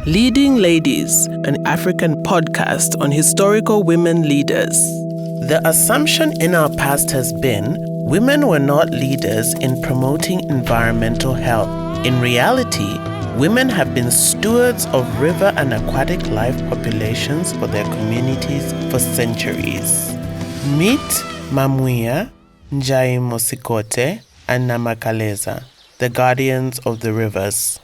Leading Ladies, an African podcast on historical women leaders. The assumption in our past has been women were not leaders in promoting environmental health. In reality, women have been stewards of river and aquatic life populations for their communities for centuries. Meet MA-Mwiya, Njaimo Sikote, and NaMakaleza, the guardians of the rivers.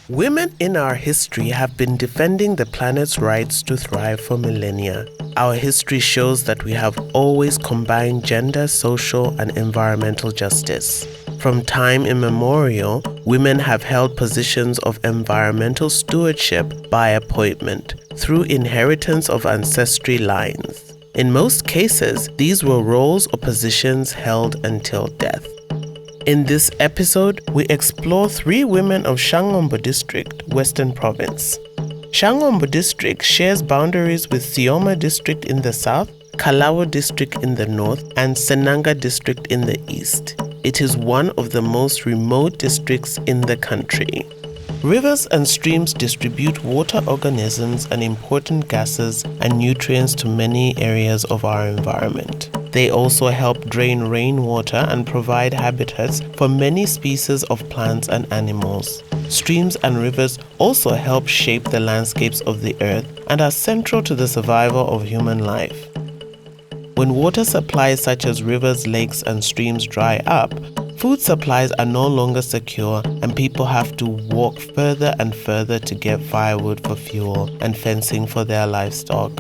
Women in our history have been defending the planet's rights to thrive for millennia. Our history shows that we have always combined gender, social, and environmental justice. From time immemorial, women have held positions of environmental stewardship by appointment through inheritance of ancestry lines. In most cases, these were roles or positions held until death. In this episode, we explore 3 women of Shangombo District, Western Province. Shangombo District shares boundaries with Sioma District in the south, Kalawo District in the north, and Senanga District in the east. It is one of the most remote districts in the country. Rivers and streams distribute water organisms and important gases and nutrients to many areas of our environment. They also help drain rainwater and provide habitats for many species of plants and animals. Streams and rivers also help shape the landscapes of the earth and are central to the survival of human life. When water supplies such as rivers, lakes, and streams dry up, food supplies are no longer secure and people have to walk further and further to get firewood for fuel and fencing for their livestock.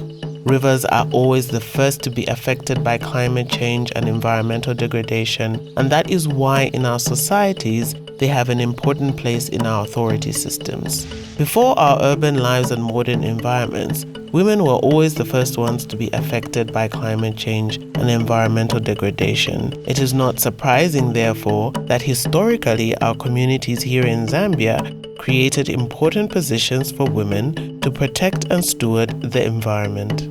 Rivers are always the first to be affected by climate change and environmental degradation, and that is why in our societies they have an important place in our authority systems. Before our urban lives and modern environments, women were always the first ones to be affected by climate change and environmental degradation. It is not surprising, therefore, that historically our communities here in Zambia created important positions for women to protect and steward the environment.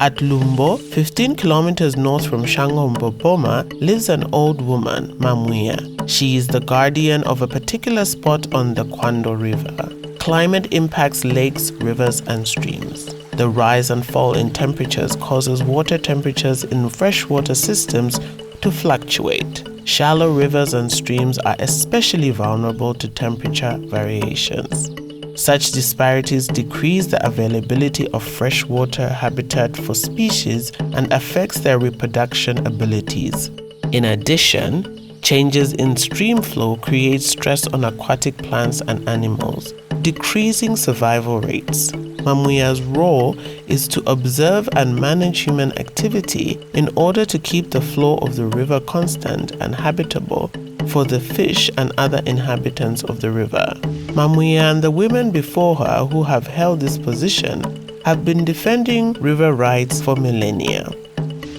At Lumbo, 15 kilometers north from Shangombo Boma, lives an old woman, MA-Mwiya. She is the guardian of a particular spot on the Kwando River. Climate impacts lakes, rivers, and streams. The rise and fall in temperatures causes water temperatures in freshwater systems to fluctuate. Shallow rivers and streams are especially vulnerable to temperature variations. Such disparities decrease the availability of freshwater habitat for species and affects their reproduction abilities. In addition, changes in stream flow create stress on aquatic plants and animals, decreasing survival rates. MA-Mwiya's role is to observe and manage human activity in order to keep the flow of the river constant and habitable for the fish and other inhabitants of the river. MA-Mwiya and the women before her who have held this position have been defending river rights for millennia.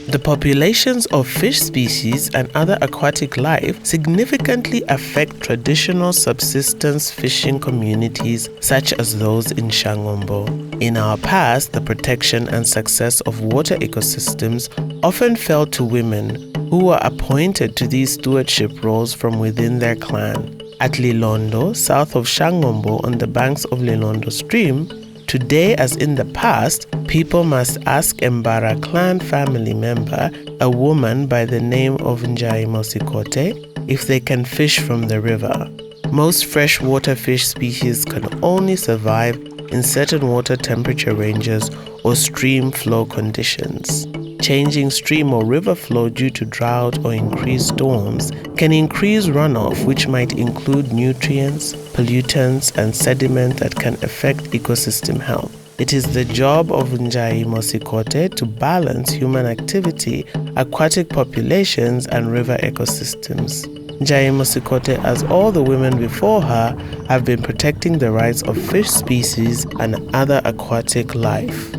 The populations of fish species and other aquatic life significantly affect traditional subsistence fishing communities such as those in Shangombo. In our past, the protection and success of water ecosystems often fell to women who were appointed to these stewardship roles from within their clan. At Lilondo, south of Shangombo on the banks of Lilondo stream, today, as in the past, people must ask Mbara clan family member, a woman by the name of Njaimo Sikote, if they can fish from the river. Most freshwater fish species can only survive in certain water temperature ranges or stream flow conditions. Changing stream or river flow due to drought or increased storms can increase runoff, which might include nutrients, pollutants, and sediment that can affect ecosystem health. It is the job of Njaimo Sikote to balance human activity, aquatic populations, and river ecosystems. Njaimo Sikote, as all the women before her, have been protecting the rights of fish species and other aquatic life.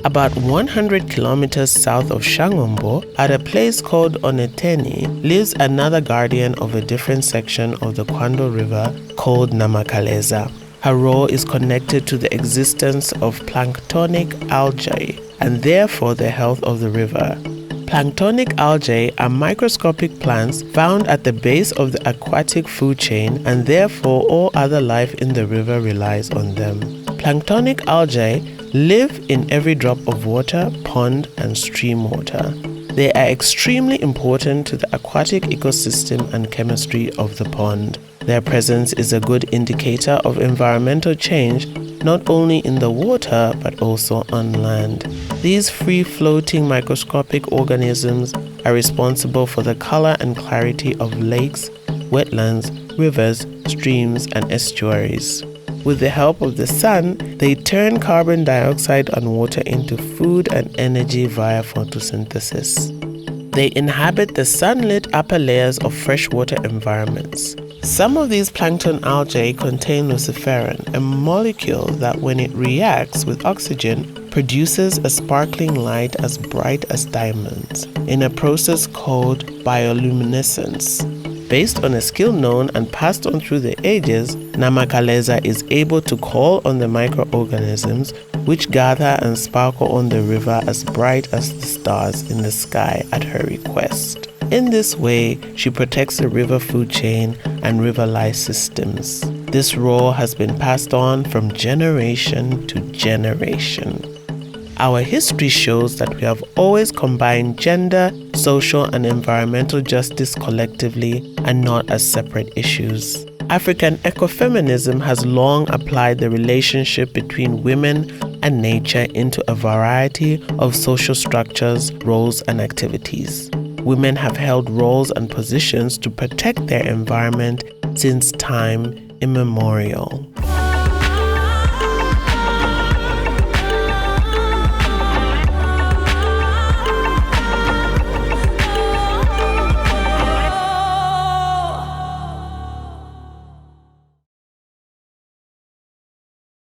About 100 kilometers south of Shangombo, at a place called Oneteni, lives another guardian of a different section of the Kwando River called NaMakaleza. Her role is connected to the existence of planktonic algae and therefore the health of the river. Planktonic algae are microscopic plants found at the base of the aquatic food chain, and therefore all other life in the river relies on them. Planktonic algae live in every drop of water, pond, and stream water. They are extremely important to the aquatic ecosystem and chemistry of the pond. Their presence is a good indicator of environmental change, not only in the water but also on land. These free-floating microscopic organisms are responsible for the color and clarity of lakes, wetlands, rivers, streams, and estuaries. With the help of the sun, they turn carbon dioxide and water into food and energy via photosynthesis. They inhabit the sunlit upper layers of freshwater environments. Some of these plankton algae contain luciferin, a molecule that, when it reacts with oxygen, produces a sparkling light as bright as diamonds in a process called bioluminescence. Based on a skill known and passed on through the ages, NaMakaleza is able to call on the microorganisms which gather and sparkle on the river as bright as the stars in the sky at her request. In this way, she protects the river food chain and river life systems. This role has been passed on from generation to generation. Our history shows that we have always combined gender, social, and environmental justice collectively and not as separate issues. African ecofeminism has long applied the relationship between women and nature into a variety of social structures, roles, and activities. Women have held roles and positions to protect their environment since time immemorial.